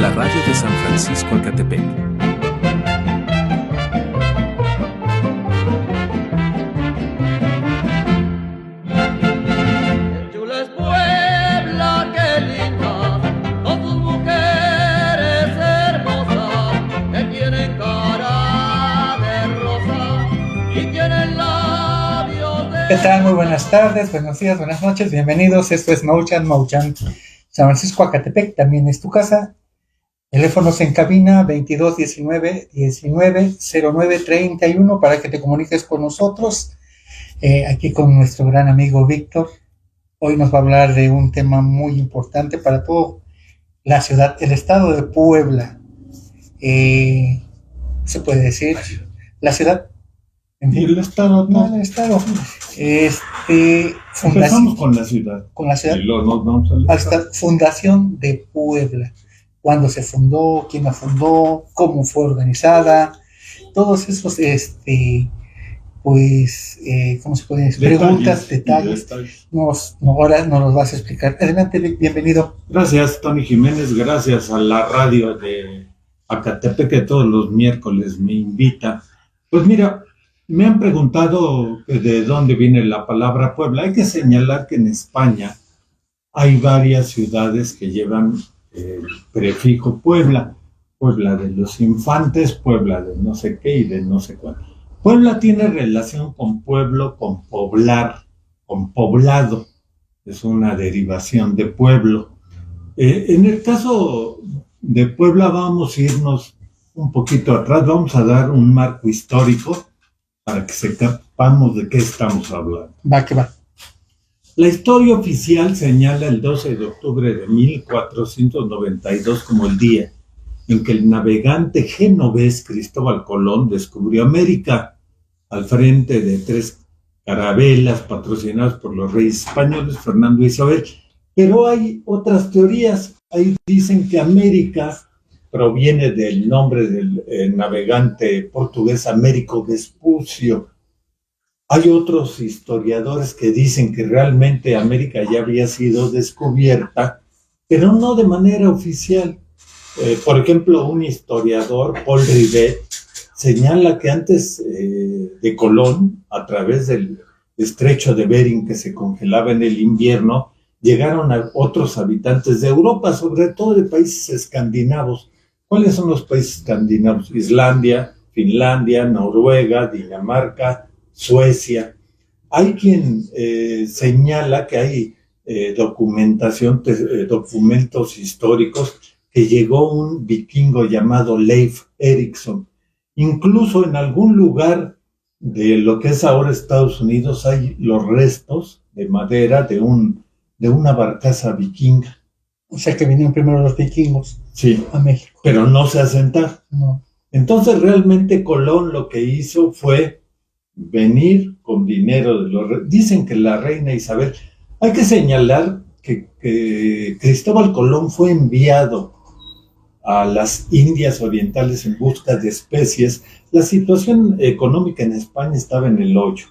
la radio de San Francisco Acatepec. Chula es Puebla, qué linda, con sus mujeres hermosas, que tienen cara de rosa y tienen labios de... ¿Qué tal? Muy buenas tardes, buenos días, buenas noches, bienvenidos. Esto es Mauchan, San Francisco Acatepec, también es tu casa. Teléfonos en cabina 2219-190931 para que te comuniques con nosotros. Aquí con nuestro gran amigo Víctor. Hoy nos va a hablar de un tema muy importante para toda la ciudad, el estado de Puebla. Se puede decir, la ciudad. El estado, no. El estado. Empezamos con la ciudad. Con la ciudad. Y luego nos vamos al hasta fundación de Puebla. Cuándo se fundó, quién la fundó, cómo fue organizada, todos esos, ¿cómo se puede decir? Preguntas, detalles. Ahora nos los vas a explicar. Adelante, bienvenido. Gracias, Tony Jiménez, gracias a la radio de Acatepec que todos los miércoles me invita. Pues mira, me han preguntado de dónde viene la palabra Puebla. Hay que señalar que en España hay varias ciudades que llevan el prefijo Puebla. Puebla de los Infantes, Puebla de no sé qué y de no sé cuál. Puebla tiene relación con pueblo, con poblar, con poblado. Es una derivación de pueblo. En el caso de Puebla vamos a irnos un poquito atrás. Vamos a dar un marco histórico para que sepamos de qué estamos hablando. Va que va. La historia oficial señala el 12 de octubre de 1492 como el día en que el navegante genovés Cristóbal Colón descubrió América al frente de 3 carabelas patrocinadas por los reyes españoles Fernando e Isabel. Pero hay otras teorías. Ahí dicen que América proviene del nombre del navegante portugués Américo Vespucio. Hay otros historiadores que dicen que realmente América ya había sido descubierta, pero no de manera oficial. Por ejemplo, un historiador, Paul Rivet, señala que antes de Colón, a través del estrecho de Bering que se congelaba en el invierno, llegaron a otros habitantes de Europa, sobre todo de países escandinavos. ¿Cuáles son los países escandinavos? Islandia, Finlandia, Noruega, Dinamarca, Suecia. Hay quien señala que hay documentos históricos que llegó un vikingo llamado Leif Erikson. Incluso en algún lugar de lo que es ahora Estados Unidos hay los restos de madera de una barcaza vikinga. O sea que vinieron primero los vikingos, sí, a México. Pero no se asentaron. No. Entonces realmente Colón lo que hizo fue venir con dinero de los... Dicen que la reina Isabel... Hay que señalar que Cristóbal Colón fue enviado a las Indias Orientales en busca de especies. La situación económica en España estaba en el hoyo.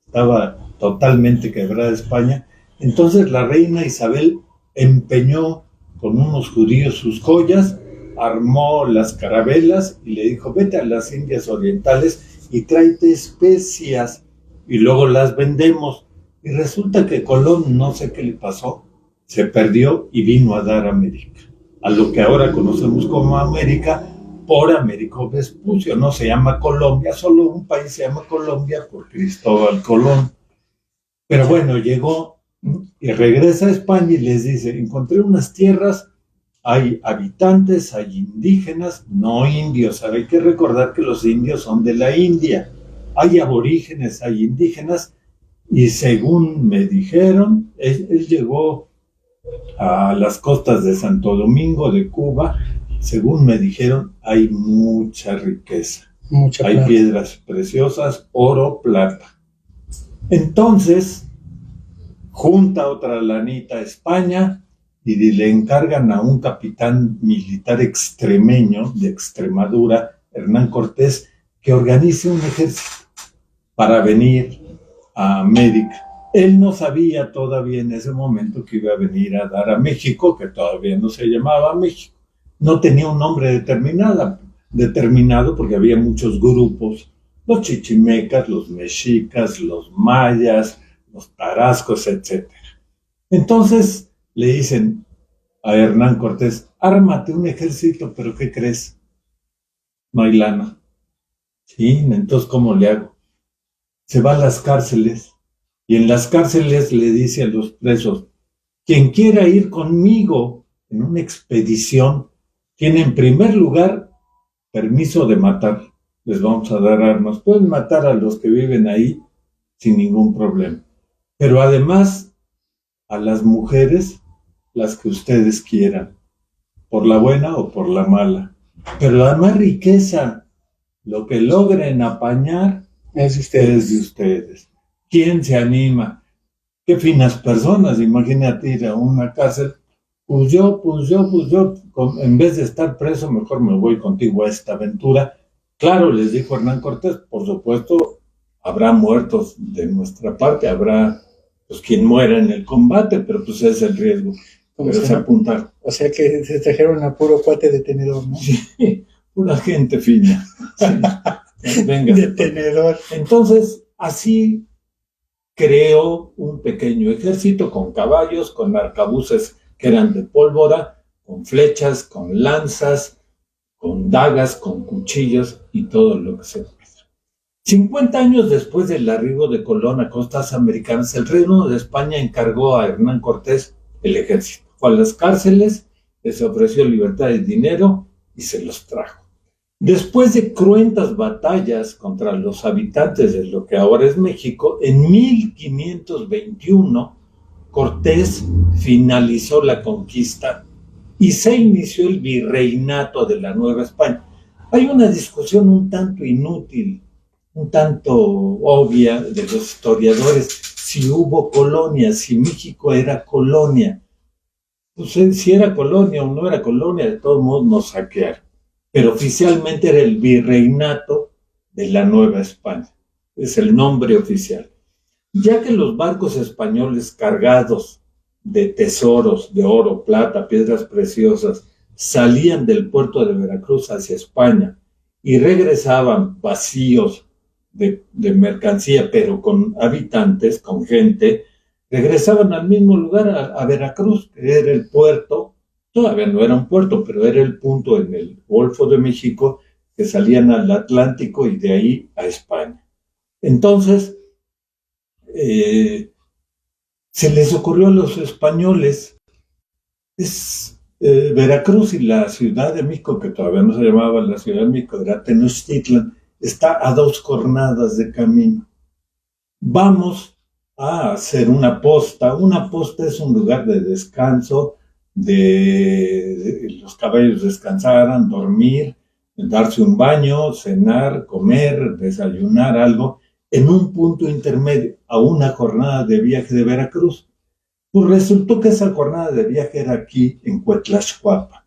Estaba totalmente quebrada España. Entonces la reina Isabel empeñó con unos judíos sus joyas, armó las carabelas y le dijo, vete a las Indias Orientales y tráete especias y luego las vendemos. Y resulta que Colón, no sé qué le pasó, se perdió y vino a dar América, a lo que ahora conocemos como América, por Américo Vespucio. No se llama Colombia, solo un país se llama Colombia por Cristóbal Colón. Pero bueno, llegó y regresa a España y les dice, encontré unas tierras, hay habitantes, hay indígenas, no indios. Hay que recordar que los indios son de la India. Hay aborígenes, hay indígenas. Y según me dijeron, él llegó a las costas de Santo Domingo, de Cuba. Según me dijeron, hay mucha riqueza. Hay piedras preciosas, oro, plata. Entonces, junta otra lanita a España y le encargan a un capitán militar extremeño de Extremadura, Hernán Cortés, que organice un ejército para venir a América. Él no sabía todavía en ese momento que iba a venir a dar a México, que todavía no se llamaba México. no tenía un nombre determinado porque había muchos grupos, los chichimecas, los mexicas, los mayas, los tarascos, etc. Entonces le dicen a Hernán Cortés, ármate un ejército, pero ¿qué crees? No hay lana. Sí, entonces ¿cómo le hago? Se va a las cárceles y en las cárceles le dice a los presos, quien quiera ir conmigo en una expedición, tiene en primer lugar permiso de matar. Les vamos a dar armas. Pueden matar a los que viven ahí sin ningún problema. Pero además, a las mujeres, las que ustedes quieran, por la buena o por la mala. Pero la más riqueza, lo que logren apañar, es de ustedes. ¿Quién se anima? Qué finas personas, imagínate ir a una cárcel. Pues yo, en vez de estar preso, mejor me voy contigo a esta aventura. Claro, les dijo Hernán Cortés, por supuesto, habrá muertos de nuestra parte, habrá pues quien muera en el combate, pero pues es el riesgo. Pero se apuntaron. O sea que se trajeron a puro cuate de tenedor, ¿no? Sí, pura gente fina. Sí. Venga. De tenedor. Entonces, así creó un pequeño ejército con caballos, con arcabuces que eran de pólvora, con flechas, con lanzas, con dagas, con cuchillos y todo lo que se pueda. 50 años después del arribo de Colón a costas americanas, el Reino de España encargó a Hernán Cortés el ejército. Fue a las cárceles, les ofreció libertad y dinero y se los trajo. Después de cruentas batallas contra los habitantes de lo que ahora es México, en 1521 Cortés finalizó la conquista y se inició el virreinato de la Nueva España. Hay una discusión un tanto inútil, un tanto obvia de los historiadores, si hubo colonia, si México era colonia. Pues si era colonia o no era colonia, de todos modos nos saquearon. Pero oficialmente era el virreinato de la Nueva España. Es el nombre oficial. Ya que los barcos españoles cargados de tesoros, de oro, plata, piedras preciosas, salían del puerto de Veracruz hacia España y regresaban vacíos de mercancía, pero con habitantes, con gente, regresaban al mismo lugar, a Veracruz, que era el puerto. Todavía no era un puerto, pero era el punto en el Golfo de México que salían al Atlántico y de ahí a España. Entonces, se les ocurrió a los españoles, Veracruz y la Ciudad de México, que todavía no se llamaba la Ciudad de México, era Tenochtitlan, está a 2 jornadas de camino. Vamos a hacer una posta. Una posta es un lugar de descanso, de los caballos descansaran, dormir, darse un baño, cenar, comer, desayunar algo, en un punto intermedio, a una jornada de viaje de Veracruz. Pues resultó que esa jornada de viaje era aquí, en Cuetlaxcuapa,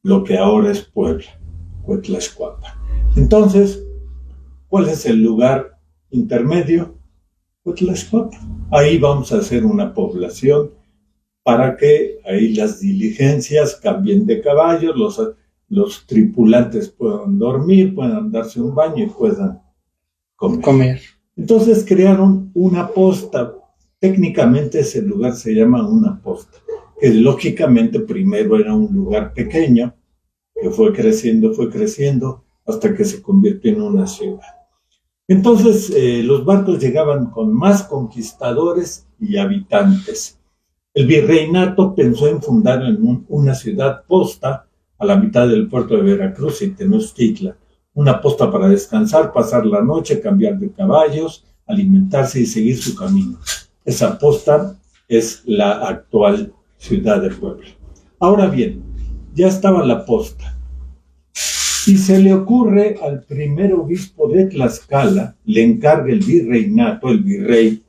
lo que ahora es Puebla, Cuetlaxcuapa. Entonces, ¿cuál es el lugar intermedio? Cuetlaxcuapa. Ahí vamos a hacer una población para que ahí las diligencias cambien de caballos, los tripulantes puedan dormir, puedan darse un baño y puedan comer. Entonces crearon una posta. Técnicamente ese lugar se llama una posta, que lógicamente primero era un lugar pequeño, que fue creciendo, hasta que se convirtió en una ciudad. Entonces los barcos llegaban con más conquistadores y habitantes. El virreinato pensó en fundar una ciudad posta a la mitad del puerto de Veracruz y Tenochtitlan. Una posta para descansar, pasar la noche, cambiar de caballos, alimentarse y seguir su camino. Esa posta es la actual ciudad de Puebla. Ahora bien, ya estaba la posta. Y se le ocurre al primer obispo de Tlaxcala, le encarga el virreinato, el virrey,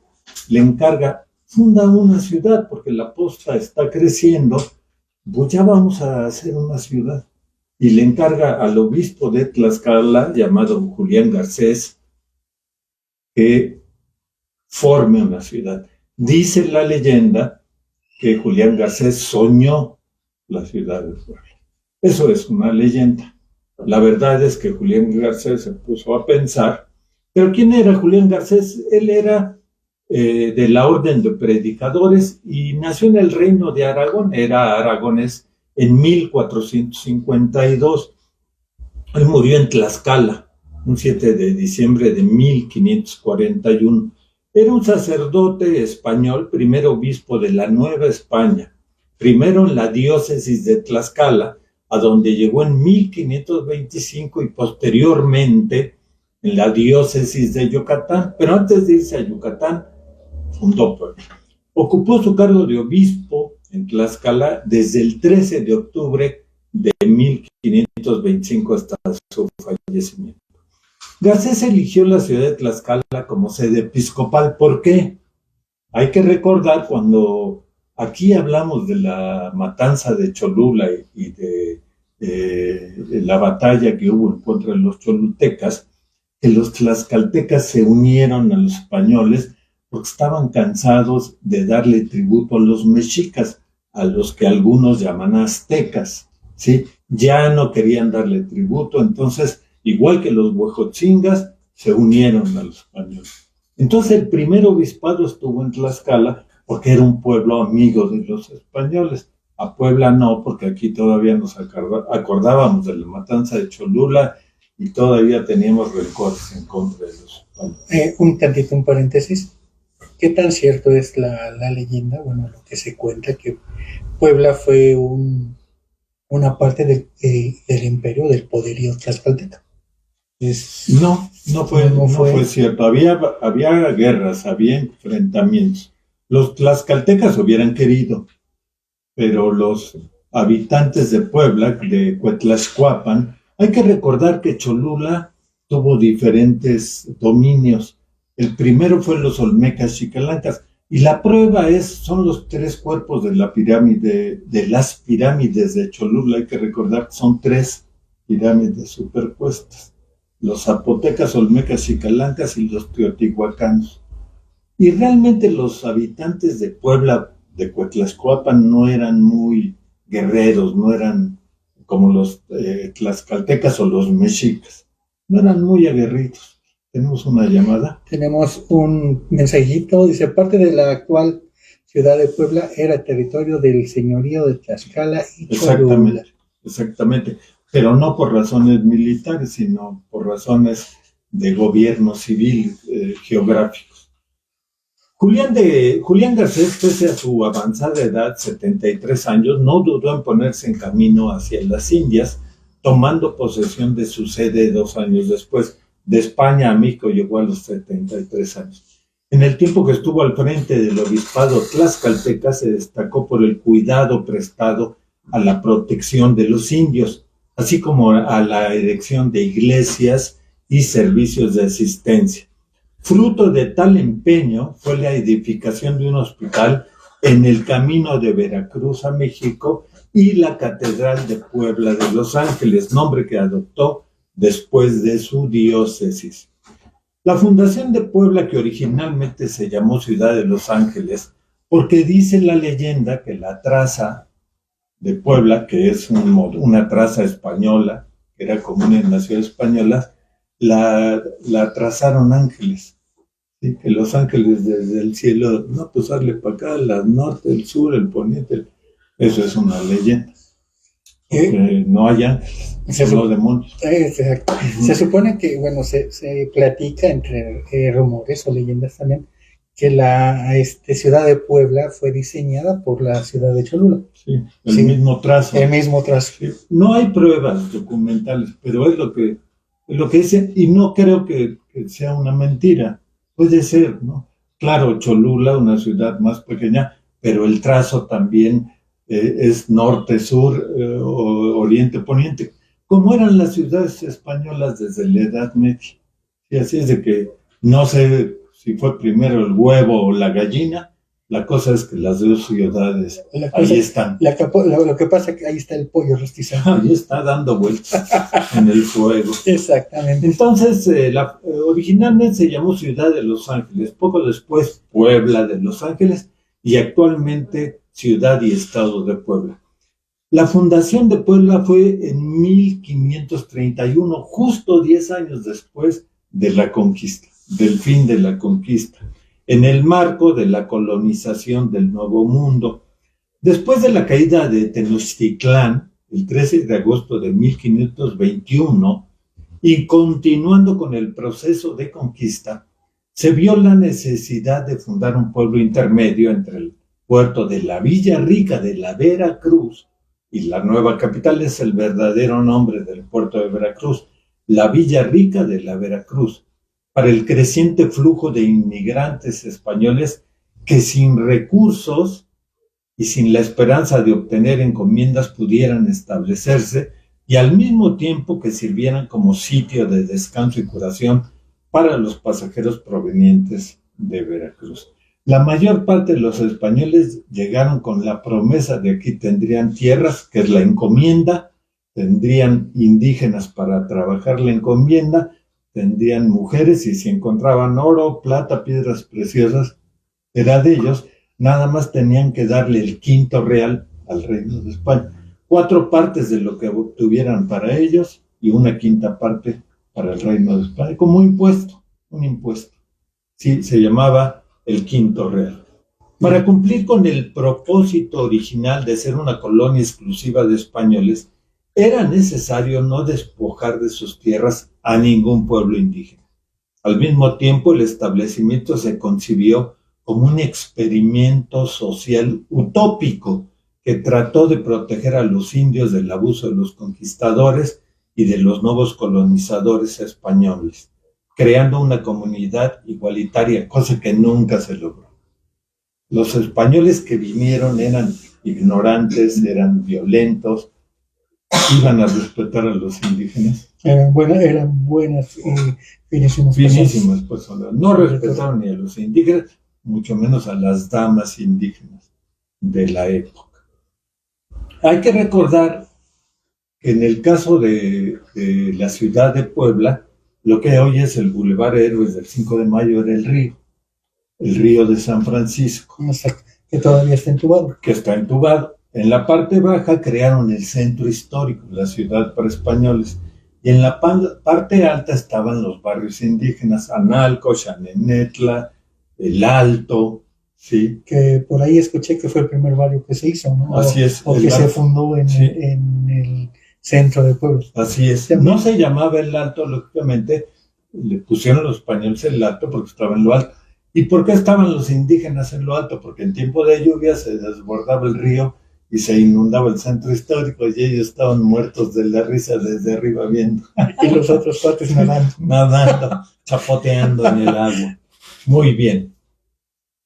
le encarga, funda una ciudad, porque la posta está creciendo, pues ya vamos a hacer una ciudad. Y le encarga al obispo de Tlaxcala, llamado Julián Garcés, que forme una ciudad. Dice la leyenda que Julián Garcés soñó la ciudad de Puebla. Eso es una leyenda. La verdad es que Julián Garcés se puso a pensar, pero ¿quién era Julián Garcés? Él era de la orden de predicadores y nació en el reino de Aragón, era aragonés en 1452. Él murió en Tlaxcala, un 7 de diciembre de 1541. Era un sacerdote español, primer obispo de la Nueva España, primero en la diócesis de Tlaxcala, a donde llegó en 1525 y posteriormente en la diócesis de Yucatán, pero antes de irse a Yucatán, fundó Puebla. Ocupó su cargo de obispo en Tlaxcala desde el 13 de octubre de 1525 hasta su fallecimiento. Garcés eligió la ciudad de Tlaxcala como sede episcopal. ¿Por qué? Hay que recordar cuando aquí hablamos de la matanza de Cholula y de la batalla que hubo en contra de los cholultecas, que los tlaxcaltecas se unieron a los españoles porque estaban cansados de darle tributo a los mexicas, a los que algunos llaman aztecas, ¿sí? Ya no querían darle tributo, entonces, igual que los huejotzingas, se unieron a los españoles. Entonces, el primer obispado estuvo en Tlaxcala porque era un pueblo amigo de los españoles. A Puebla no, porque aquí todavía nos acordábamos de la matanza de Cholula y todavía teníamos rencores en contra de los españoles. Un paréntesis. ¿Qué tan cierto es la leyenda? Bueno, lo que se cuenta que Puebla fue una parte del imperio del poderío tlaxcalteca. No fue cierto. Había guerras, había enfrentamientos. Los tlaxcaltecas hubieran querido, pero los habitantes de Puebla, de Cuetlaxcuapan, hay que recordar que Cholula tuvo diferentes dominios. El primero fue los olmecas chicalancas, y la prueba son los 3 cuerpos de la pirámide, de las pirámides de Cholula. Hay que recordar que son 3 pirámides superpuestas: los zapotecas, olmecas, chicalancas y los teotihuacanos. Y realmente los habitantes de Puebla, de Cuetlaxcuapan, no eran muy guerreros, no eran como los tlaxcaltecas o los mexicas, no eran muy aguerridos. Tenemos una llamada. Tenemos un mensajito, dice: parte de la actual ciudad de Puebla era territorio del señorío de Tlaxcala y Cholula. Exactamente, pero no por razones militares, sino por razones de gobierno civil, geográficos. Julián Garcés, pese a su avanzada edad, 73 años, no dudó en ponerse en camino hacia las Indias, tomando posesión de su sede 2 años después. De España a México llegó a los 73 años. En el tiempo que estuvo al frente del obispado tlaxcalteca, se destacó por el cuidado prestado a la protección de los indios, así como a la erección de iglesias y servicios de asistencia. Fruto de tal empeño fue la edificación de un hospital en el camino de Veracruz a México y la Catedral de Puebla de Los Ángeles, nombre que adoptó después de su diócesis. La fundación de Puebla, que originalmente se llamó Ciudad de Los Ángeles, porque dice la leyenda que la traza de Puebla, que es una traza española, que era común en las ciudades españolas, la trazaron ángeles. ¿Sí? Que los ángeles desde el cielo, no, pues darle para acá, el norte, el sur, el poniente, eso es una leyenda. Porque no hay ángeles, son demonios. Exacto. Se supone que, bueno, se platica entre rumores o leyendas también, que la ciudad de Puebla fue diseñada por la ciudad de Cholula. Sí, mismo trazo. El mismo trazo. Sí. No hay pruebas documentales, pero es lo que dicen, y no creo que sea una mentira. Puede ser, ¿no? Claro, Cholula, una ciudad más pequeña, pero el trazo también es norte-sur, oriente-poniente, como eran las ciudades españolas desde la Edad Media. Y así es de que no sé si fue primero el huevo o la gallina, la cosa es que las 2 ciudades ahí están. Lo que pasa es que ahí está el pollo rostizado. Ahí está dando vueltas en el fuego. Exactamente. Entonces, originalmente se llamó Ciudad de Los Ángeles, poco después Puebla de Los Ángeles, y actualmente Ciudad y Estado de Puebla. La fundación de Puebla fue en 1531, justo 10 años después de la conquista, del fin de la conquista, en el marco de la colonización del Nuevo Mundo. Después de la caída de Tenochtitlán, el 13 de agosto de 1521, y continuando con el proceso de conquista, se vio la necesidad de fundar un pueblo intermedio entre el puerto de la Villa Rica de la Veracruz y la nueva capital. Es el verdadero nombre del puerto de Veracruz, la Villa Rica de la Veracruz, para el creciente flujo de inmigrantes españoles que sin recursos y sin la esperanza de obtener encomiendas pudieran establecerse y al mismo tiempo que sirvieran como sitio de descanso y curación para los pasajeros provenientes de Veracruz. La mayor parte de los españoles llegaron con la promesa de que tendrían tierras, que es la encomienda, tendrían indígenas para trabajar la encomienda, tendrían mujeres y si encontraban oro, plata, piedras preciosas, era de ellos, nada más tenían que darle el quinto real al Reino de España. 4 partes de lo que obtuvieran para ellos y una quinta parte para el Reino de España, como impuesto, un impuesto. Sí, se llamaba el quinto real. Para cumplir con el propósito original de ser una colonia exclusiva de españoles, era necesario no despojar de sus tierras a ningún pueblo indígena. Al mismo tiempo, el establecimiento se concibió como un experimento social utópico que trató de proteger a los indios del abuso de los conquistadores y de los nuevos colonizadores españoles, creando una comunidad igualitaria, cosa que nunca se logró. Los españoles que vinieron eran ignorantes, eran violentos, iban a respetar a los indígenas. Eran buenas finísimas personas. No respetaron ni a los indígenas, mucho menos a las damas indígenas de la época. Hay que recordar que en el caso de la ciudad de Puebla, lo que hoy es el Boulevard Héroes del 5 de Mayo era el río de San Francisco. Que todavía está entubado. Que está entubado. En la parte baja crearon el centro histórico, la ciudad para españoles, y en la parte alta estaban los barrios indígenas, Analco, Xanenetla, El Alto, ¿sí? Que por ahí escuché que fue el primer barrio que se hizo, ¿no? Así es. O que se fundó en el centro de Puebla. Así es. No se llamaba El Alto, lógicamente, le pusieron los españoles El Alto porque estaba en lo alto. ¿Y por qué estaban los indígenas en lo alto? Porque en tiempo de lluvia se desbordaba el río y se inundaba el centro histórico y ellos estaban muertos de la risa desde arriba viendo. Y los otros cuates nadando, chapoteando en el agua. Muy bien.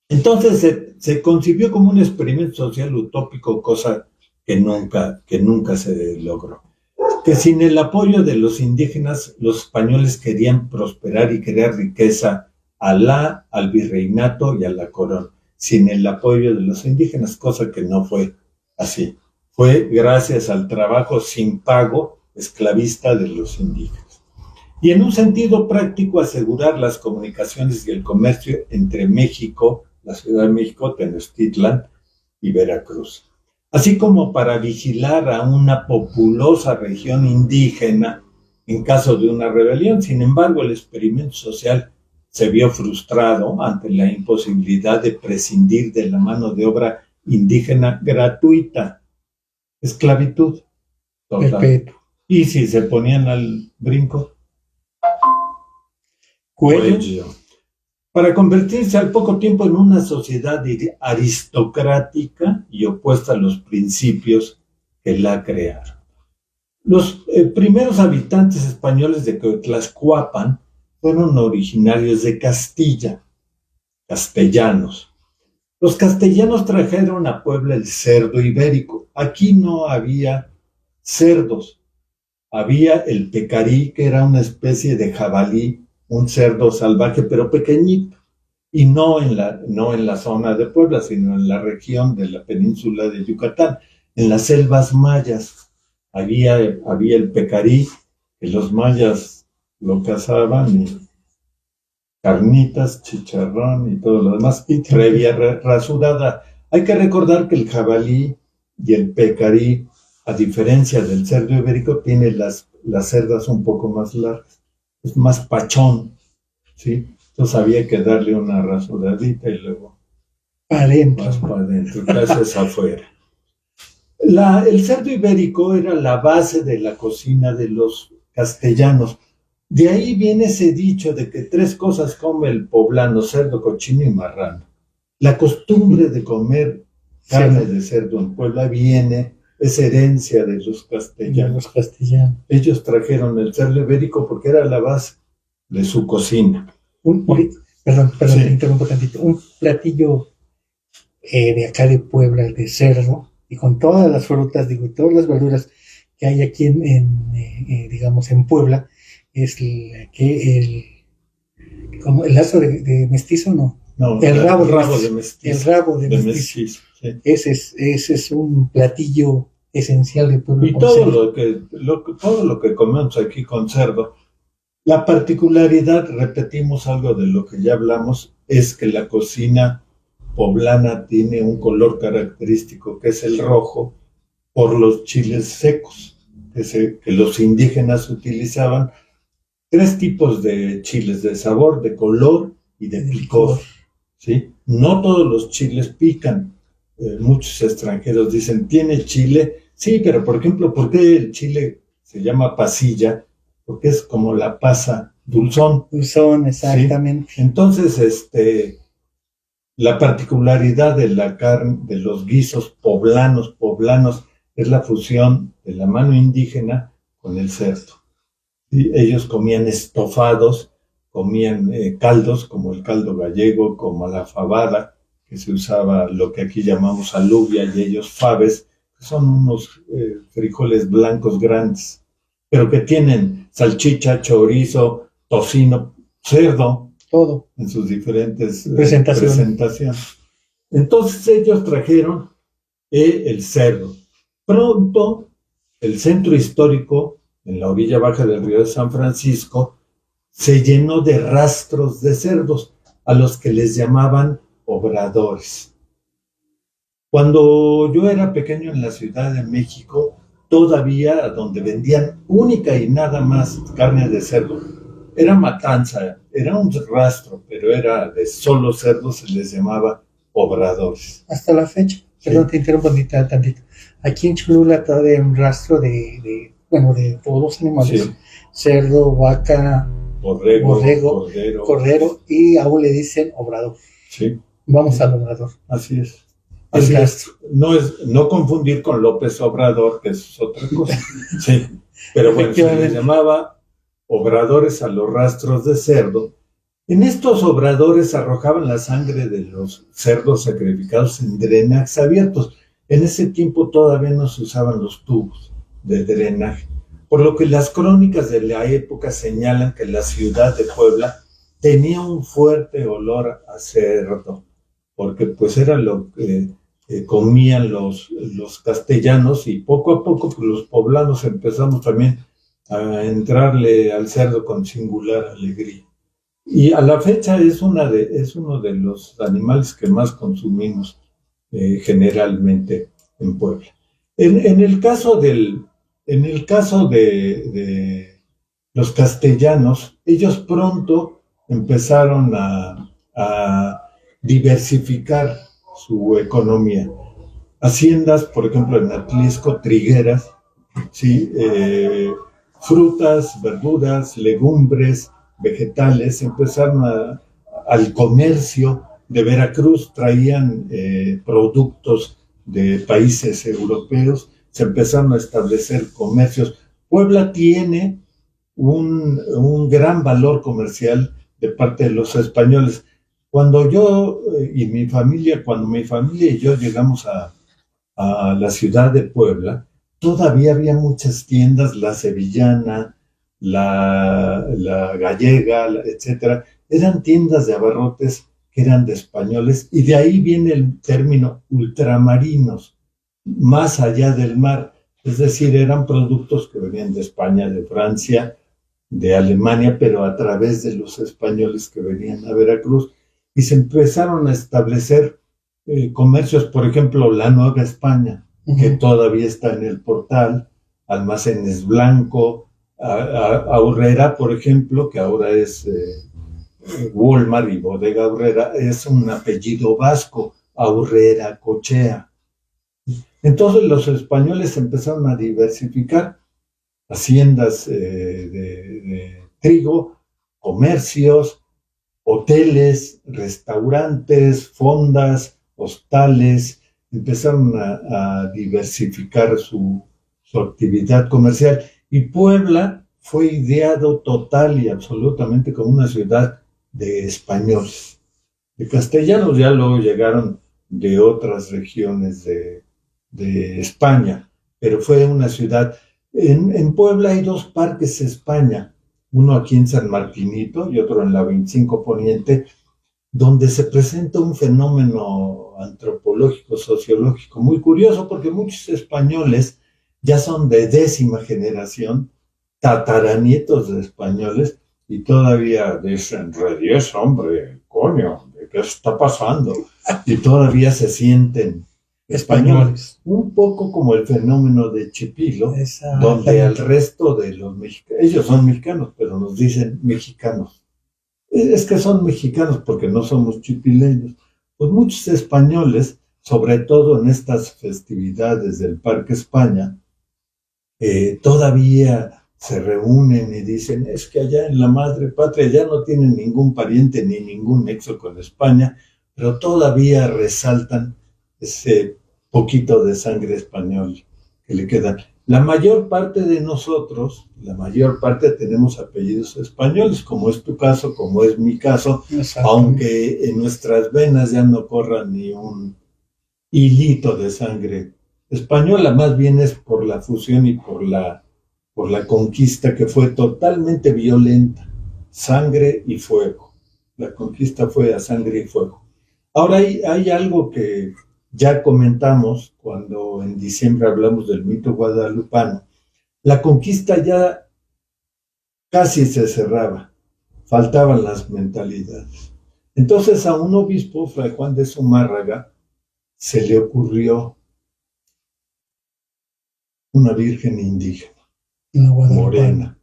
Entonces se concibió como un experimento social utópico, cosa que nunca se logró. Que sin el apoyo de los indígenas, los españoles querían prosperar y crear riqueza al virreinato y a la corona, sin el apoyo de los indígenas, cosa que no fue así. Fue gracias al trabajo sin pago esclavista de los indígenas. Y en un sentido práctico, asegurar las comunicaciones y el comercio entre México, la Ciudad de México, Tenochtitlán y Veracruz. Así como para vigilar a una populosa región indígena en caso de una rebelión. Sin embargo, el experimento social se vio frustrado ante la imposibilidad de prescindir de la mano de obra indígena gratuita. Esclavitud total. Y si se ponían al brinco, cuello. Para convertirse al poco tiempo en una sociedad aristocrática y opuesta a los principios que la crearon. Los primeros habitantes españoles de Tlaxcuapan fueron originarios de Castilla, castellanos. Los castellanos trajeron a Puebla el cerdo ibérico. Aquí no había cerdos, había el pecarí, que era una especie de jabalí, un cerdo salvaje, pero pequeñito, y no en la zona de Puebla, sino en la región de la península de Yucatán, en las selvas mayas. Había el pecarí, que los mayas lo cazaban, y carnitas, chicharrón y todo lo demás, y previa rasurada. Hay que recordar que el jabalí y el pecarí a diferencia del cerdo ibérico, tiene las cerdas un poco más largas, es más pachón, ¿sí? Entonces había que darle una rasuradita y luego Para adentro. más para adentro, gracias afuera. El cerdo ibérico era la base de la cocina de los castellanos. De ahí viene ese dicho de que 3 cosas come el poblano: cerdo, cochino y marrano. La costumbre de comer carne de cerdo en Puebla es herencia de los castellanos. Ellos trajeron el cerdo ibérico porque era la base de su cocina. Perdón, Sí. te interrumpo tantito. Un platillo de acá de Puebla, de cerdo, y con todas las frutas, digo, y todas las verduras que hay aquí digamos, en Puebla, es como el lazo de mestizo, ¿no? No, El rabo de mestizo. El rabo de mestizo. Sí. Ese es un platillo esencial de Puebla. Y todo lo que comemos aquí con cerdo, la particularidad, repetimos algo de lo que ya hablamos, es que la cocina poblana tiene un color característico, que es el rojo, por los chiles secos que los indígenas utilizaban. 3 tipos de chiles: de sabor, de color y de picor, ¿sí? No todos los chiles pican. Muchos extranjeros dicen, ¿tiene chile? Sí, pero por ejemplo, ¿por qué el chile se llama pasilla? Porque es como la pasa, dulzón. Dulzón, exactamente. ¿Sí? Entonces, la particularidad de la carne, de los guisos poblanos, es la fusión de la mano indígena con el cerdo. ¿Sí? Ellos comían estofados, comían caldos, como el caldo gallego, como la fabada, que se usaba lo que aquí llamamos alubia, y ellos faves, que son unos frijoles blancos grandes, pero que tienen salchicha, chorizo, tocino, cerdo, todo en sus diferentes presentaciones. Entonces ellos trajeron el cerdo. Pronto, el centro histórico, en la orilla baja del río de San Francisco, se llenó de rastros de cerdos, a los que les llamaban obradores. Cuando yo era pequeño en la Ciudad de México, todavía donde vendían única y nada más carne de cerdo, era matanza, era un rastro, pero era de solo cerdos, se les llamaba obradores. Hasta la fecha, Sí. perdón, te interrumpo tantito. Aquí en Cholula todavía hay un rastro de todos los animales: Sí. cerdo, vaca, Borrego, cordero, y aún le dicen obrador. Sí, Vamos al obrador. así es. El Así es. rastro. No confundir con López Obrador, que es otra cosa. Sí, pero bueno, se les llamaba obradores a los rastros de cerdo. En estos obradores arrojaban la sangre de los cerdos sacrificados en drenajes abiertos. En ese tiempo todavía no se usaban los tubos de drenaje, por lo que las crónicas de la época señalan que la ciudad de Puebla tenía un fuerte olor a cerdo, porque pues era lo que comían los castellanos, y poco a poco pues, los poblanos empezamos también a entrarle al cerdo con singular alegría. Y a la fecha es uno de los animales que más consumimos generalmente en Puebla. En el caso de los castellanos, ellos pronto empezaron a diversificar su economía. Haciendas, por ejemplo, en Atlisco, trigueras, ¿sí? Frutas, verduras, legumbres, vegetales, empezaron al comercio de Veracruz, traían productos de países europeos, se empezaron a establecer comercios. Puebla tiene un gran valor comercial de parte de los españoles. Cuando mi familia y yo llegamos a la ciudad de Puebla, todavía había muchas tiendas, la sevillana, la gallega, etcétera. Eran tiendas de abarrotes que eran de españoles, y de ahí viene el término ultramarinos, más allá del mar. Es decir, eran productos que venían de España, de Francia, de Alemania, pero a través de los españoles que venían a Veracruz, y se empezaron a establecer comercios, por ejemplo, la Nueva España, que todavía está en el portal, Almacenes Blanco, Aurrera, por ejemplo, que ahora es Walmart y Bodega Aurrera, es un apellido vasco, Aurrera Cochea. Entonces los españoles empezaron a diversificar haciendas de trigo, comercios, hoteles, restaurantes, fondas, hostales, empezaron a diversificar su actividad comercial. Y Puebla fue ideado total y absolutamente como una ciudad de españoles. De castellanos ya luego llegaron de otras regiones de España, pero fue una ciudad. En Puebla hay 2 parques España, uno aquí en San Martinito y otro en la 25 Poniente, donde se presenta un fenómeno antropológico, sociológico muy curioso, porque muchos españoles ya son de 10ª generación, tataranietos de españoles, y todavía dicen, "Reyes, hombre, coño, ¿qué está pasando?" Y todavía se sienten españoles. Un poco como el fenómeno de Chipilo, donde al resto de los mexicanos, ellos son mexicanos, pero nos dicen mexicanos. Es que son mexicanos porque no somos chipileños. Pues muchos españoles, sobre todo en estas festividades del Parque España, todavía se reúnen y dicen, es que allá en la madre patria ya no tienen ningún pariente ni ningún nexo con España, pero todavía resaltan ese poquito de sangre española que le quedan. La mayor parte de nosotros, la mayor parte tenemos apellidos españoles, como es tu caso, como es mi caso, aunque en nuestras venas ya no corra ni un hilito de sangre española, más bien es por la fusión y por la conquista, que fue totalmente violenta, sangre y fuego. La conquista fue a sangre y fuego. Ahora hay algo que ya comentamos cuando en diciembre hablamos del mito guadalupano. La conquista ya casi se cerraba, faltaban las mentalidades. Entonces a un obispo, Fray Juan de Zumárraga, se le ocurrió una virgen indígena, morena,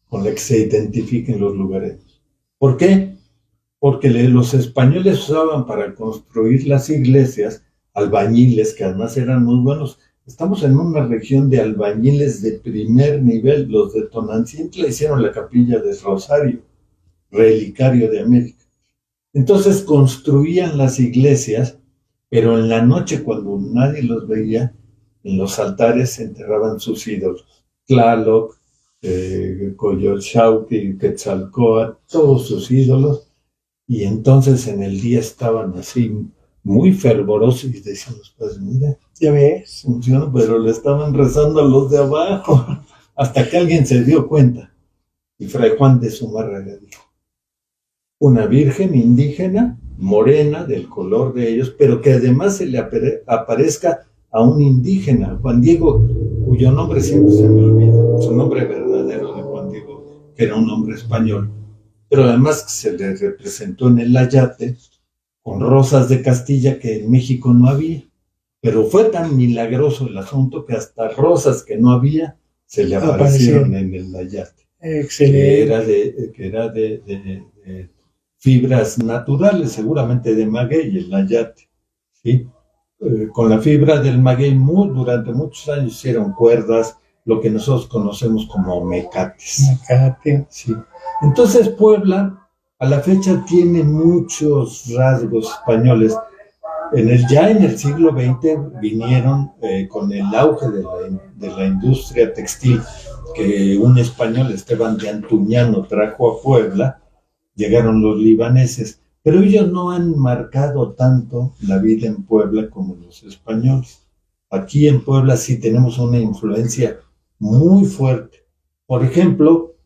con la que se identifiquen los lugareños. ¿Por qué? Porque los españoles usaban para construir las iglesias albañiles, que además eran muy buenos. Estamos en una región de albañiles de primer nivel. Los de Tonancintla hicieron la capilla de Rosario, relicario de América. Entonces construían las iglesias, pero en la noche, cuando nadie los veía, en los altares se enterraban sus ídolos. Tlaloc, Coyolxauhqui, Quetzalcóatl, todos sus ídolos. Y entonces en el día estaban así muy fervorosos y decían los padres, mira, ya ves, funciona, pero le estaban rezando a los de abajo, hasta que alguien se dio cuenta. Y Fray Juan de Zumárraga dijo, una virgen indígena, morena, del color de ellos, pero que además se le aparezca a un indígena, Juan Diego, cuyo nombre siempre se me olvida, su nombre verdadero de Juan Diego, que era un hombre español, pero además se le representó en el ayate con rosas de Castilla que en México no había, pero fue tan milagroso el asunto que hasta rosas que no había se le aparecieron en el ayate. Excelente. Que era de fibras naturales, seguramente de maguey, el ayate, ¿sí? Con la fibra del maguey durante muchos años hicieron cuerdas, lo que nosotros conocemos como mecates. Mecate. Sí. Entonces Puebla a la fecha tiene muchos rasgos españoles. Ya en el siglo XX vinieron con el auge de la industria textil que un español, Esteban de Antuñano, trajo a Puebla. Llegaron los libaneses, pero ellos no han marcado tanto la vida en Puebla como los españoles. Aquí en Puebla sí tenemos una influencia muy fuerte. Por ejemplo,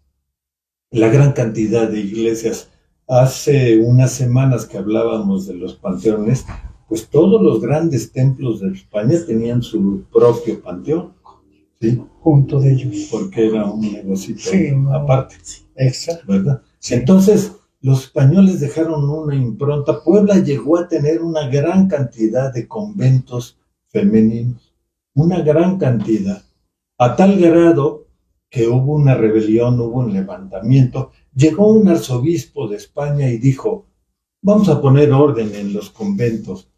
la gran cantidad de iglesias. Hace unas semanas que hablábamos de los panteones, pues todos los grandes templos de España tenían su propio panteón, ¿sí? Junto de ellos. Porque era un negocito aparte, ¿verdad? Sí. Entonces, los españoles dejaron una impronta. Puebla llegó a tener una gran cantidad de conventos femeninos. una gran cantidad, a tal grado que hubo una rebelión, hubo un levantamiento. Llegó un arzobispo de España y dijo, vamos a poner orden en los conventos.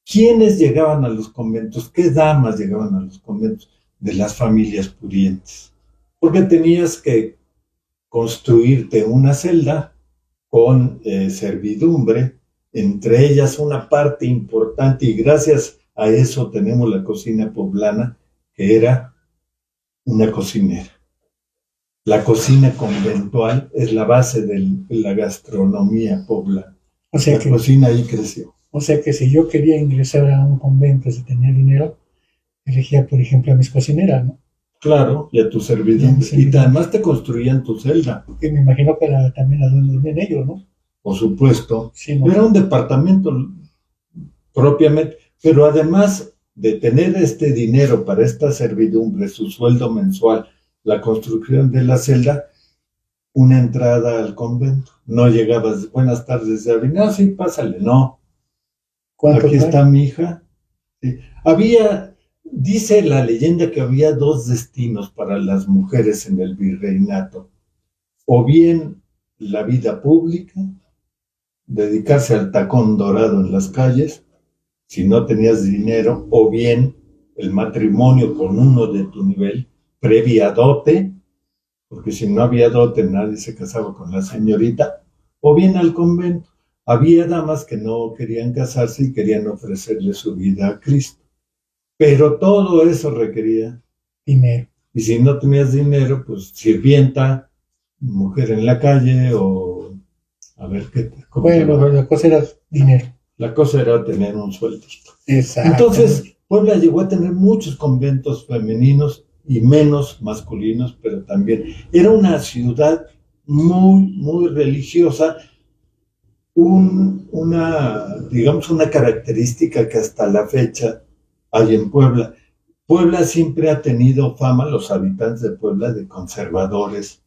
¿Quiénes llegaban a los conventos? ¿Qué damas llegaban a los conventos? De las familias pudientes. Porque tenías que construirte una celda con servidumbre, entre ellas una parte importante, y gracias a eso tenemos la cocina poblana, que era una cocinera. La cocina conventual es la base de la gastronomía poblana. O sea La cocina ahí creció. O sea que si yo quería ingresar a un convento si tenía dinero, elegía, por ejemplo, a mis cocineras, ¿no? Claro, y a tu servidumbre. Y además te construían tu celda. Y me imagino que también a donde dormían ellos, ¿no? Por supuesto. Sí, ¿no? Era un departamento propiamente, pero además de tener este dinero para esta servidumbre, su sueldo mensual, la construcción de la celda, una entrada al convento. No llegabas, buenas tardes, no, sí, pásale, no. Aquí está mi hija. Sí. Dice la leyenda que había dos destinos para las mujeres en el virreinato. O bien la vida pública, dedicarse al tacón dorado en las calles, si no tenías dinero, o bien el matrimonio con uno de tu nivel, previa dote, porque si no había dote nadie se casaba con la señorita, o bien al convento. Había damas que no querían casarse y querían ofrecerle su vida a Cristo. Pero todo eso requería dinero. Y si no tenías dinero, pues sirvienta, mujer en la calle o a ver qué. Bueno, la cosa era dinero. La cosa era tener un sueldo. Exacto. Entonces, Puebla llegó a tener muchos conventos femeninos y menos masculinos, pero también era una ciudad muy, muy religiosa. Digamos, una característica que hasta la fecha hay en Puebla. Puebla siempre ha tenido fama, los habitantes de Puebla, de conservadores,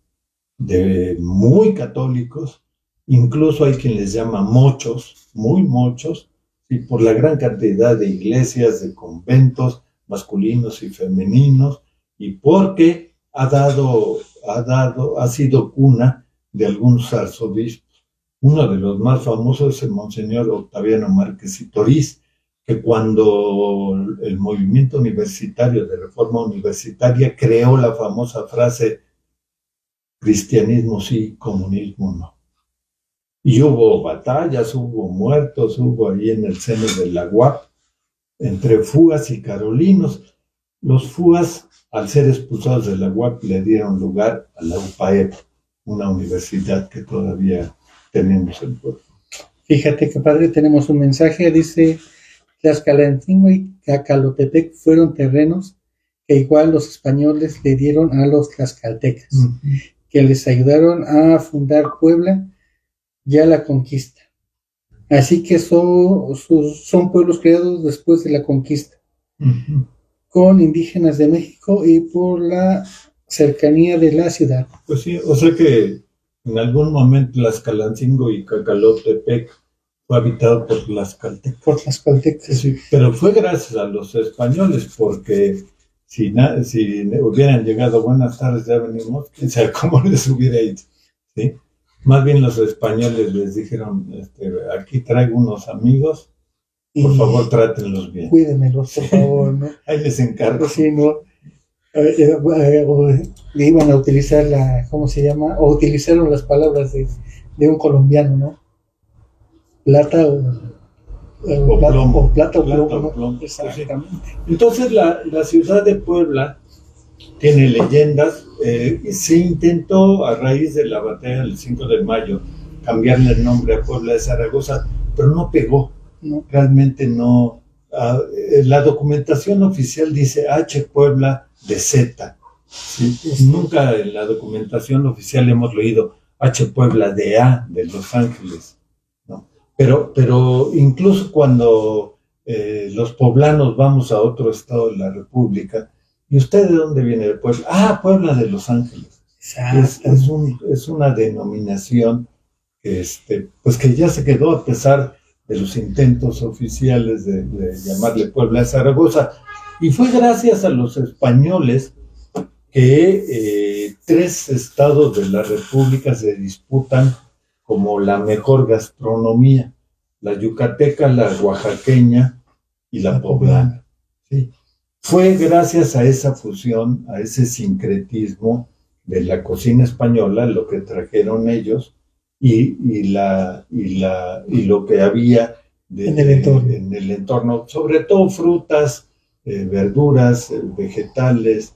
de muy católicos, incluso hay quien les llama mochos, muy mochos, y por la gran cantidad de iglesias, de conventos, masculinos y femeninos, y porque ha sido cuna de algunos arzobispos. Uno de los más famosos es el Monseñor Octaviano Márquez y Toriz, que cuando el movimiento universitario de reforma universitaria creó la famosa frase cristianismo sí, comunismo no. Y hubo batallas, hubo muertos, hubo ahí en el seno de la UAP, entre fúas y carolinos. Los fúas, al ser expulsados de la UAP, le dieron lugar a la UPAEP, una universidad que todavía tenemos en Puebla. Fíjate que padre, tenemos un mensaje, dice: Tlaxcalancingo y Cacalotepec fueron terrenos que igual los españoles le dieron a los tlaxcaltecas, que les ayudaron a fundar Puebla ya la conquista. Así que son pueblos creados después de la conquista, con indígenas de México y por la cercanía de la ciudad. Pues sí, o sea que en algún momento Tlaxcalancingo y Cacalotepec fue habitado por tlaxcaltecas. Por tlaxcaltecas. Sí, pero fue gracias a los españoles, porque si hubieran llegado, buenas tardes, ya venimos, quién sabe cómo les hubiera ido, ¿sí? Más bien los españoles les dijeron, aquí traigo unos amigos, por favor trátenlos bien. Cuídenmelos, por favor, ¿no? Ahí les encargo. Sí, ¿no? Le iban a utilizar ¿cómo se llama? O utilizaron las palabras de un colombiano, ¿no? Plata o plomo. Plata o plomo, ¿no? Plomo. Exactamente. Entonces la ciudad de Puebla tiene leyendas. Se intentó a raíz de la batalla del 5 de mayo cambiarle el nombre a Puebla de Zaragoza, pero no pegó. No. Realmente no. La documentación oficial dice H. Puebla de Z. ¿Sí? Nunca en la documentación oficial hemos leído H. Puebla de A, de Los Ángeles. ¿No? Pero incluso cuando los poblanos vamos a otro estado de la República, ¿y usted de dónde viene? ¿De Puebla? Ah, Puebla de Los Ángeles. Es una denominación que, pues que ya se quedó a pesar de los intentos oficiales de llamarle Puebla de Zaragoza. Y fue gracias a los españoles que 3 estados de la República se disputan como la mejor gastronomía: la yucateca, la oaxaqueña y la poblana. ¿Sí? Fue gracias a esa fusión, a ese sincretismo de la cocina española, lo que trajeron ellos y lo que había En el entorno, sobre todo frutas, verduras, vegetales,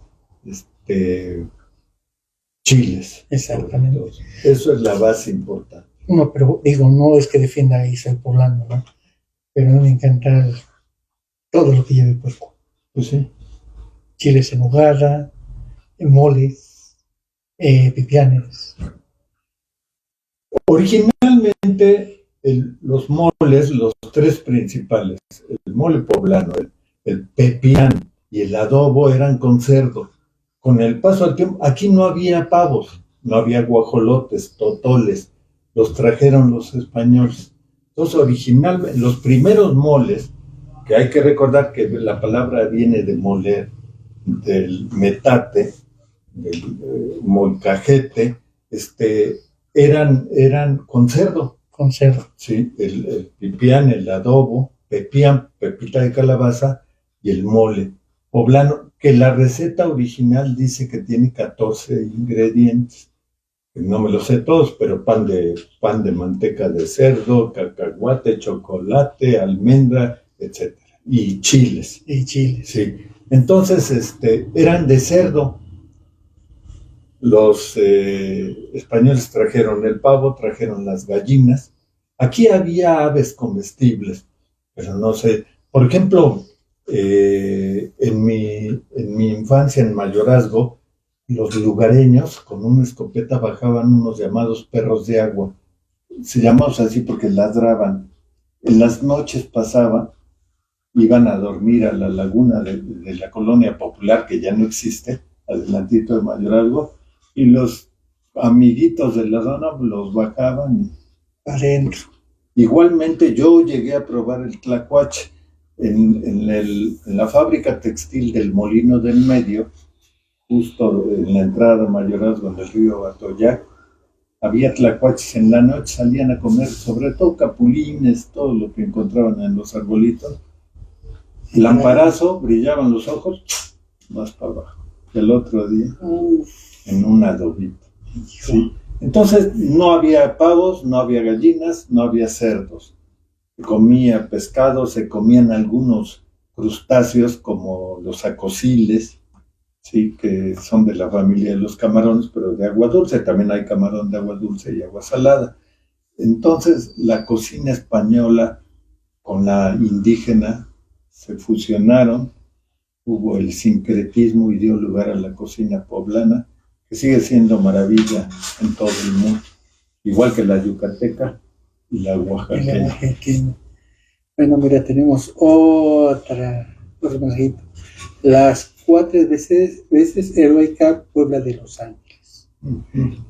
chiles. Exactamente. Eso es la base importante. No, pero digo, no es que defienda ahí ser poblano, ¿no? Pero a mí me encanta todo lo que lleve puerco. Pues sí. Chiles en nogada, moles, pipianes. Originalmente, los moles, los 3 principales, el mole poblano, el pepián y el adobo, eran con cerdo. Con el paso del tiempo, aquí no había pavos, no había guajolotes, totoles, los trajeron los españoles. Entonces, originalmente, los primeros moles, que hay que recordar que la palabra viene de moler, del metate, del molcajete, eran con cerdo. Con cerdo. Sí, el pipián, el adobo, pepián, pepita de calabaza, y el mole poblano, que la receta original dice que tiene 14 ingredientes. No me los sé todos, pero pan de manteca de cerdo, cacahuate, chocolate, almendra, etc. Y chiles. Y chiles. Sí. Entonces, eran de cerdo. Los españoles trajeron el pavo, trajeron las gallinas. Aquí había aves comestibles, pero no sé. Por ejemplo, en mi infancia, en mayorazgo, los lugareños con una escopeta bajaban unos llamados perros de agua. Se llamaban así porque ladraban. En las noches pasaban, iban a dormir a la laguna de la colonia popular, que ya no existe, adelantito de mayorazgo, y los amiguitos de la zona los bajaban adentro. Igualmente yo llegué a probar el tlacuache en la fábrica textil del Molino del Medio, justo en la entrada de mayorazgo del río Atoyac. Había tlacuaches en la noche, salían a comer, sobre todo capulines, todo lo que encontraban en los arbolitos. Lamparazo, brillaban los ojos, más para abajo. El otro día, en un adobito. ¿Sí? Entonces, no había pavos, no había gallinas, no había cerdos. Se comía pescado, se comían algunos crustáceos como los acosiles, sí, que son de la familia de los camarones, pero de agua dulce. También hay camarón de agua dulce y agua salada. Entonces, la cocina española con la indígena se fusionaron, hubo el sincretismo y dio lugar a la cocina poblana, que sigue siendo maravilla en todo el mundo, igual que la yucateca y la oaxaqueña. Bueno, mira, tenemos otro mensajito. Las 4 veces heroica Puebla de los Ángeles.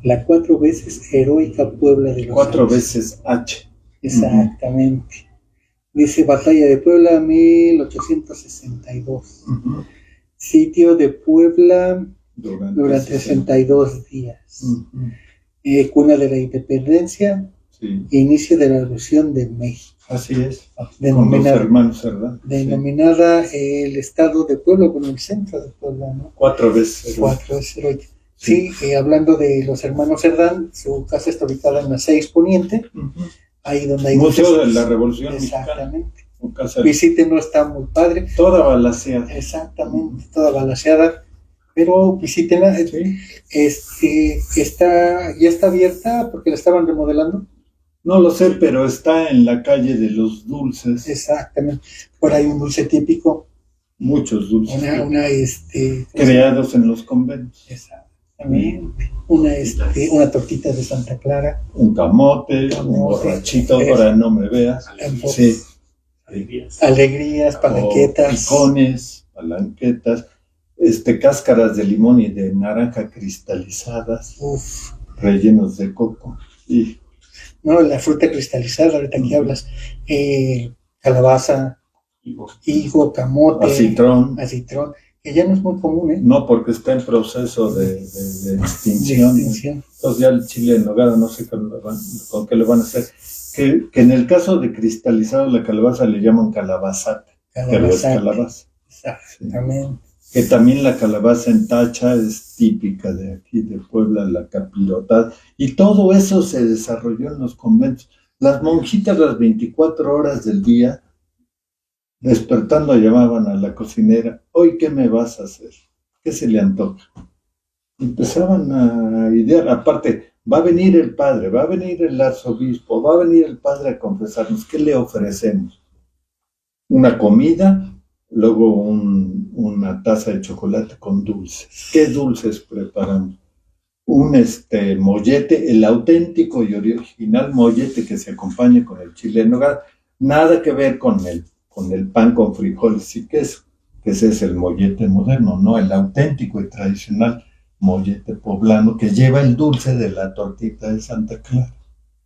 La 4 veces heroica Puebla de los 4 Ángeles. veces H. Exactamente. Dice Batalla de Puebla 1862. Sitio de Puebla durante 62 días. Cuna de la Independencia. Sí. Inicio de la Revolución de México. Así es. Con los hermanos Cerdán. Denominada el estado de Puebla, con el centro de Puebla, ¿no? 4 veces. 4 veces heroica. Sí, hablando de los hermanos Cerdán, su casa está ubicada en la 6 Poniente. Ahí donde hay Museo de la Revolución Exactamente. Mexicana. Visiten, no está muy padre. Toda balaceada. Exactamente, toda balaceada. Pero visítenla. Sí. Ya está abierta porque la estaban remodelando. No lo sé, pero está en la calle de los dulces. Exactamente. Por ahí un dulce típico. Muchos dulces. Creados en los conventos. Exactamente. Una tortita de Santa Clara. Un camote, un borrachito, ahora no me veas. Sí. Alegrías, palanquetas. Picones, palanquetas, cáscaras de limón y de naranja cristalizadas. Rellenos de coco. Y no, la fruta cristalizada, ahorita que hablas, calabaza, higo, camote, Acitrón. Que ya no es muy común, ¿eh? No, porque está en proceso de extinción. De extinción. Entonces ya el chile en nogada no sé con qué le van a hacer. Que en el caso de cristalizado la calabaza le llaman calabazate. Que es calabaza. Exactamente. Que también la calabaza en tacha es típica de aquí, de Puebla, la capirotada. Y todo eso se desarrolló en los conventos. Las monjitas las 24 horas del día, despertando, llamaban a la cocinera: ¿hoy qué me vas a hacer? ¿Qué se le antoja? Empezaban a idear, aparte, va a venir el padre, va a venir el arzobispo, va a venir el padre a confesarnos, ¿qué le ofrecemos? Una comida, luego una taza de chocolate con dulces. ¿Qué dulces preparamos? Un mollete, el auténtico y original mollete que se acompaña con el chile en nogada, nada que ver con el pan con frijoles y queso, que ese es el mollete moderno, no el auténtico y tradicional mollete poblano que lleva el dulce de la tortita de Santa Clara.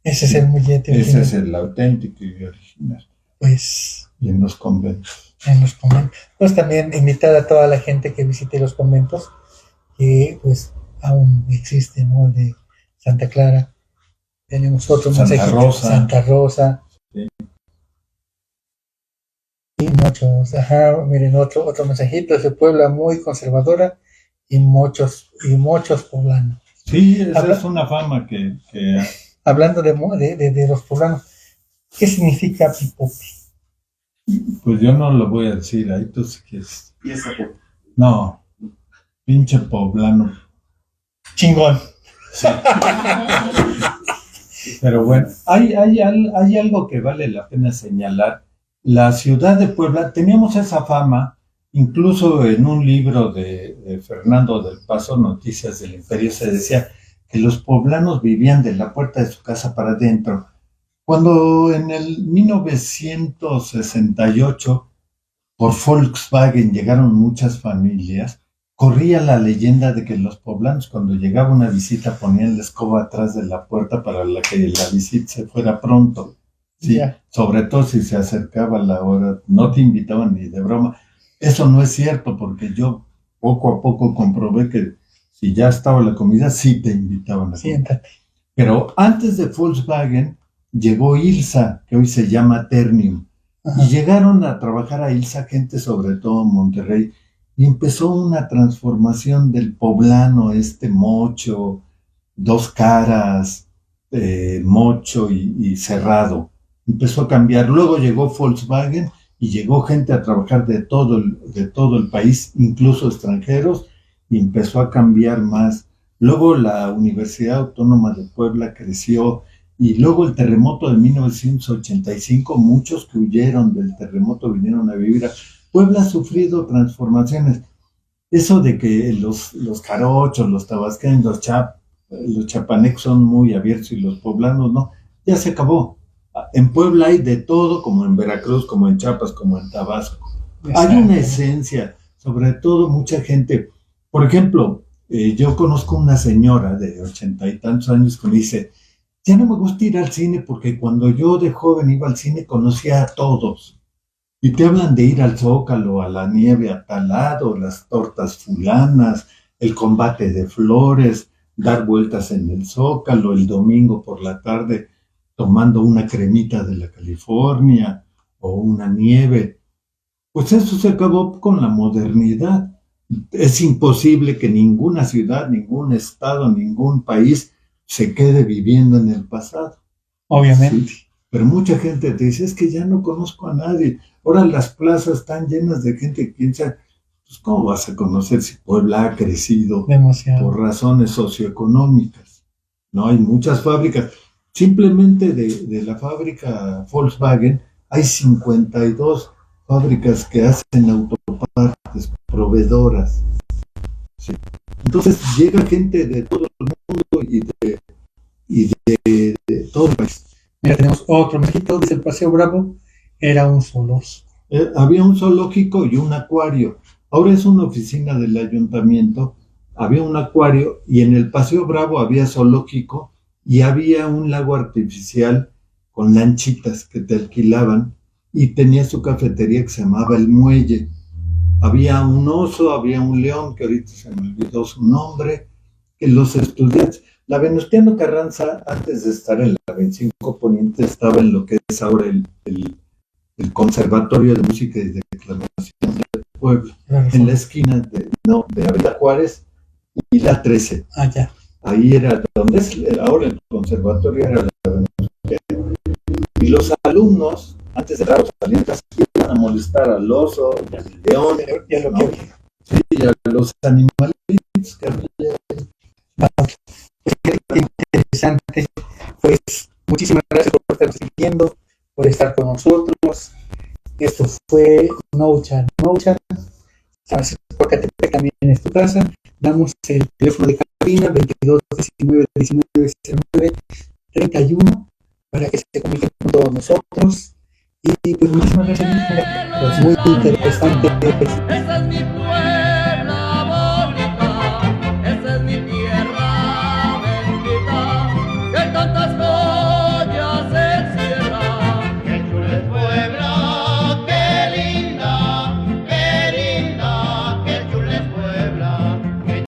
Ese es el mollete original. Ese es el auténtico y original. Pues Y en los conventos. Pues también invitar a toda la gente que visite los conventos, que pues aún existe, ¿no? El de Santa Clara. Tenemos otro mensajito, Santa Rosa. Sí. Y muchos, miren, otro mensajito, es de Puebla muy conservadora y muchos poblanos. Sí, esa es una fama que... Hablando de los poblanos, ¿qué significa pipopi? Pues yo no lo voy a decir, ahí tú sí quieres. ¿Y esa qué? No, pinche poblano. Chingón. Sí. Pero bueno, hay algo que vale la pena señalar. La ciudad de Puebla, teníamos esa fama, incluso en un libro de Fernando del Paso, Noticias del Imperio, se decía que los poblanos vivían de la puerta de su casa para adentro. Cuando en el 1968 por Volkswagen llegaron muchas familias, corría la leyenda de que los poblanos cuando llegaba una visita ponían la escoba atrás de la puerta para que la visita se fuera pronto. Sí, yeah. Sobre todo si se acercaba la hora, no te invitaban ni de broma. Eso no es cierto, porque yo poco a poco comprobé que si ya estaba la comida, sí te invitaban a comer. Siéntate. Pero antes de Volkswagen llegó ILSA, que hoy se llama Ternium. Ajá. Y llegaron a trabajar a ILSA gente, sobre todo en Monterrey, y empezó una transformación del poblano, mocho, dos caras, mocho y cerrado. Empezó a cambiar. Luego llegó Volkswagen y llegó gente a trabajar de todo el país, incluso extranjeros, y empezó a cambiar más. Luego la Universidad Autónoma de Puebla creció, y luego el terremoto de 1985, muchos que huyeron del terremoto vinieron a vivir. Puebla ha sufrido transformaciones. Eso de que los jarochos, los tabasqueños, los chapanecos son muy abiertos y los poblanos no, ya se acabó. En Puebla hay de todo, como en Veracruz, como en Chiapas, como en Tabasco. Hay una esencia, sobre todo mucha gente. Por ejemplo, yo conozco una señora de 80 y tantos años que me dice: ya no me gusta ir al cine porque cuando yo de joven iba al cine conocía a todos. Y te hablan de ir al Zócalo, a la nieve a tal lado, las tortas fulanas, el combate de flores, dar vueltas en el Zócalo el domingo por la tarde tomando una cremita de la California o una nieve. Pues eso se acabó con la modernidad. Es imposible que ninguna ciudad, ningún estado, ningún país se quede viviendo en el pasado. Obviamente. Sí, pero mucha gente te dice: es que ya no conozco a nadie. Ahora las plazas están llenas de gente que piensa, pues ¿cómo vas a conocer si Puebla ha crecido demasiado por razones socioeconómicas? No hay muchas fábricas. Simplemente de la fábrica Volkswagen hay 52 fábricas que hacen autopartes, proveedoras. Sí. Entonces llega gente de todo el mundo y de todo el país. Mira, tenemos otro mensajito, dice: el Paseo Bravo era un zoológico. Había un zoológico y un acuario. Ahora es una oficina del ayuntamiento. Había un acuario y en el Paseo Bravo había zoológico y había un lago artificial con lanchitas que te alquilaban y tenía su cafetería que se llamaba El Muelle. Había un oso, había un león, que ahorita se me olvidó su nombre, que los estudiantes, la Venustiano Carranza, antes de estar en la 25 Poniente, estaba en lo que es ahora el Conservatorio de Música y Declamación del Pueblo, en la esquina de Avenida Juárez y la 13. Ya. Ahí era donde es ahora el conservatorio, era la Venustiano. Y los alumnos, antes de dar salientas, iban a molestar al oso, al león, sí, y a los animalitos que había. Interesante. Pues muchísimas gracias por estar siguiendo, por estar con nosotros. Esto fue No Chat. Por Catepec también es tu casa. Damos el teléfono de cabina 22 19 19 09 31 para que se comuniquen con todos nosotros. Y pues muchísimas gracias. Pues muy interesante. Esa es mi